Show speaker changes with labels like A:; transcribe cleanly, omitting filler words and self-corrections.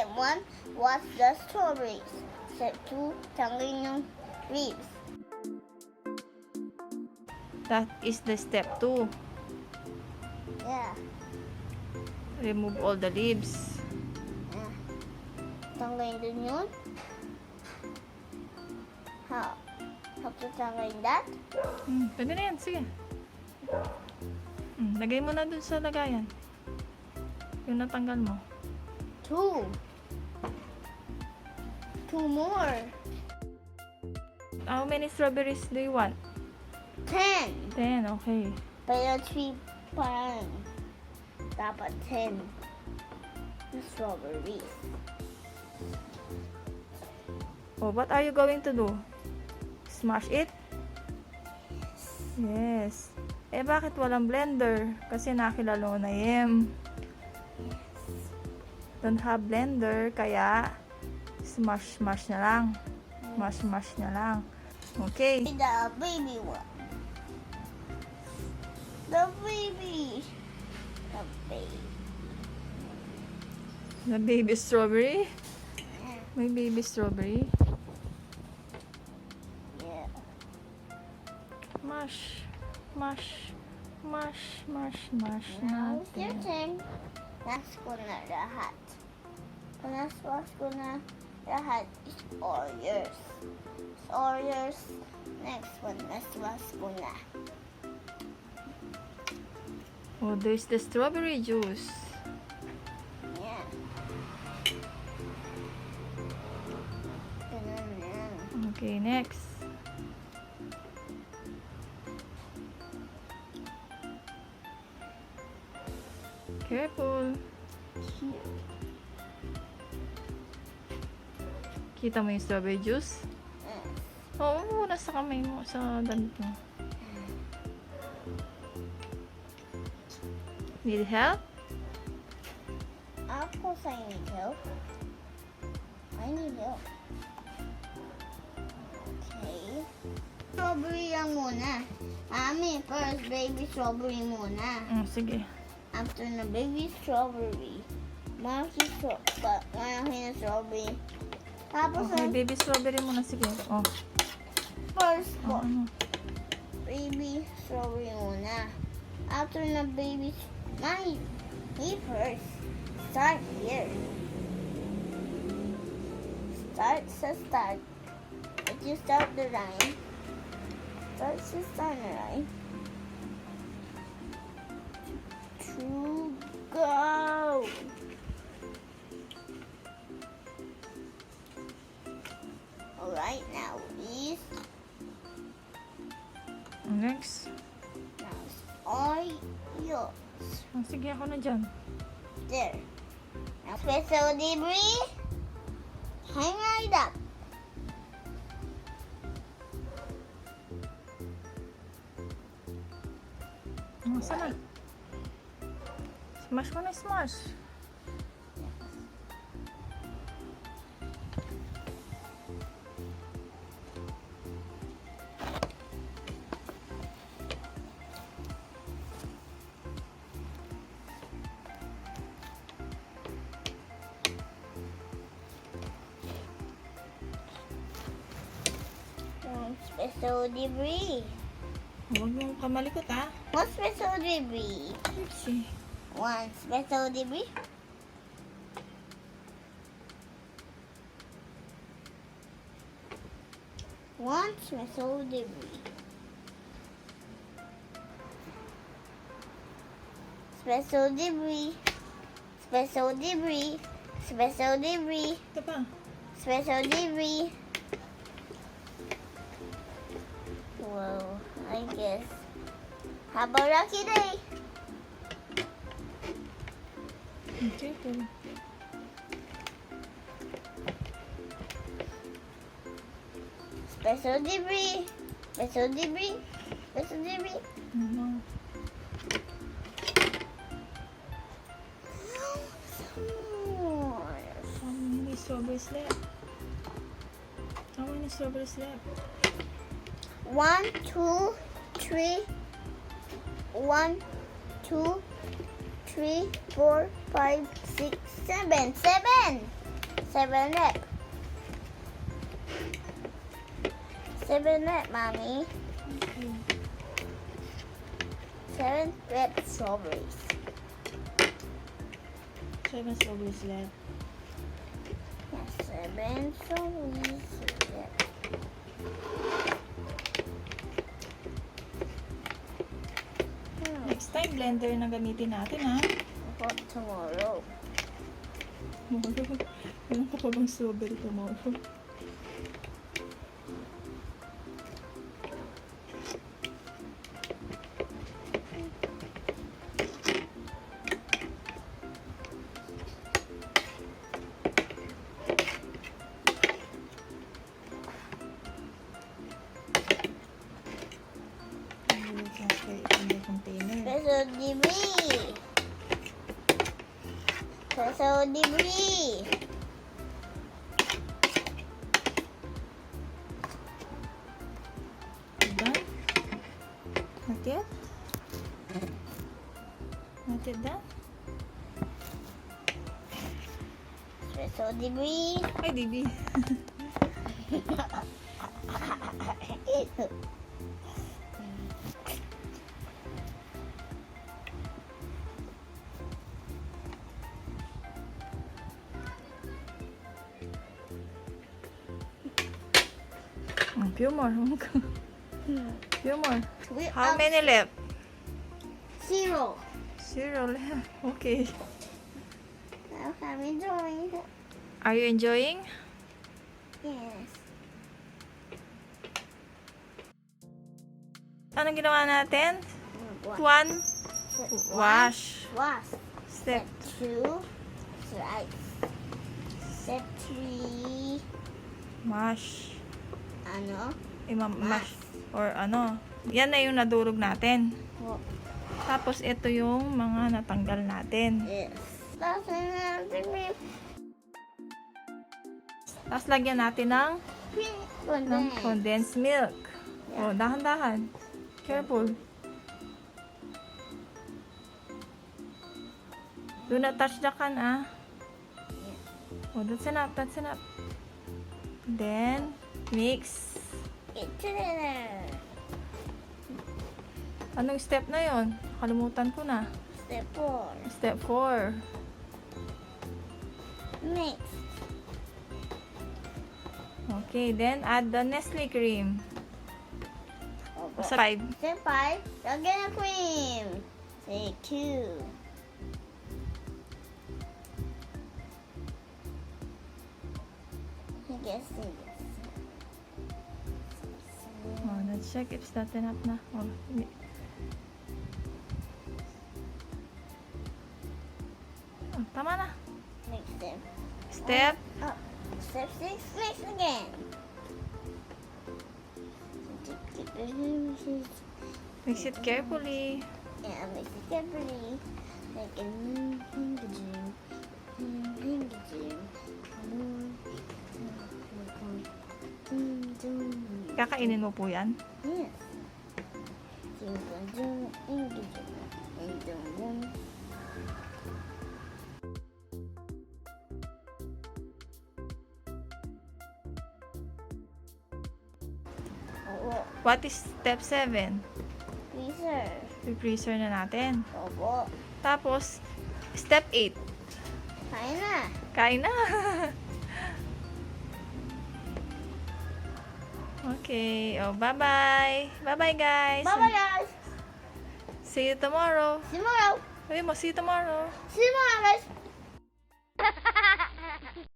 A: Step 1, wash the strawberries. Step 2, tanggalin yung leaves.
B: That is the step 2.
A: Yeah.
B: Remove all the leaves.
A: Yeah. Tanggalin din yun. How to tanggalin that?
B: Pwede na yan. Sige. Lagay mo na dun sa lagayan. Yung natanggal mo.
A: 2 more.
B: How many strawberries do you want?
A: 10.
B: 10, okay.
A: Pero 3 pa rin. Dapat 10 na strawberries.
B: Oh, what are you going to do? Smash it? Yes. Eh, bakit walang blender? Kasi nakilalo na yem. Don't have blender, kaya smash na lang. Smash na lang. Okay.
A: The baby one. The baby. The baby.
B: The baby strawberry? May baby strawberry?
A: Yeah.
B: Mash
A: Now it's your
B: natin.
A: turn. Last ko na lahat. Last ko na lahat is all yours. It's all yours. Next one, last ko na.
B: Oh, there's the strawberry juice.
A: Yeah. Ganun yan.
B: Okay, next. Careful.
A: Here.
B: Kita mo yung strawberry juice?
A: Mm.
B: Oo, muna sa kamay mo, sa damit mo. Need help?
A: Of course I need help. I need help. Okay. Strawberry lang muna. First baby strawberry muna.
B: Sige.
A: After na baby strawberry, malaki na strawberry. Tapos
B: Okay, baby strawberry muna, sige. Oh.
A: first po,
B: Ano?
A: baby strawberry muna. After na baby, me first. Start here. Start. If you start the line, start the line. To go. Alright, now is
B: Next.
A: now it's all yours.
B: Sige, ako na dyan.
A: There. Now special debris. Hang right up.
B: Saan na? Smash mo na, smash.
A: Special debris.
B: Huwag mong kamalikot, ha?
A: One special debris.
B: Let's see.
A: One special debris. One special debris. Special debris. Special debris. Special debris.
B: Ito pa.
A: Special debris. Whoa, I guess. Have a lucky day.
B: Okay, pwede.
A: Special debris. Special debris. Special debris.
B: Ano? How many strawberries left? How many strawberries left?
A: 1, 2, 3. 1, 2, 3, 4, 5, 6, 7. 7. 7 lip, Mommy. 7 lip strawberries.
B: 7 strawberries left.
A: Yes, 7 strawberries lip.
B: Next time, blender na gamitin natin, ha?
A: For tomorrow.
B: Meron ka pa bang strawberry tomorrow?
A: Special debris. Special debris.
B: Done? Not yet? Not yet done?
A: Special debris.
B: Ay, Dibi. Few more. Few more. How many left?
A: 0.
B: 0 left. Okay.
A: Now I'm enjoying it.
B: Are you enjoying?
A: Yes.
B: Anong ginawa natin?
A: What?
B: 1. Wash.
A: Wash.
B: Step
A: 2. Right. Step 3.
B: Mash.
A: Ano?
B: Mash. Or ano. Yan na yung nadurog natin.
A: Oh.
B: Tapos ito yung mga natanggal natin.
A: Yes. That's enough.
B: Tapos lagyan natin ng condensed milk.
A: Yeah.
B: Oh, dahan-dahan. Careful. Do not touch the can, ah. Oh, that's enough. That's enough. Then, mix.
A: It's there.
B: Anong step na yon? Kalimutan ko na.
A: Step 4.
B: Step 4.
A: Mix.
B: Okay, then add the Nestle cream. Sa 5.
A: Step 5. Lagyan ng cream. Step 2.
B: Oh, let's check if that's enough na. Oh, oh, tama na.
A: Mix them.
B: Step.
A: Step 6. Mix again.
B: Mix it carefully.
A: Yeah, mix it carefully. Like a pingajim.
B: Kakainin mo po yan?
A: Yes.
B: What is step 7?
A: Freezer.
B: I-freezer na natin.
A: Opo.
B: Tapos, step 8.
A: Kain na.
B: Kain na. Okay. Oh, bye-bye. Bye-bye, guys.
A: Bye-bye, guys.
B: See you tomorrow.
A: See you tomorrow.
B: Sabi mo, see you tomorrow.
A: See you tomorrow, guys.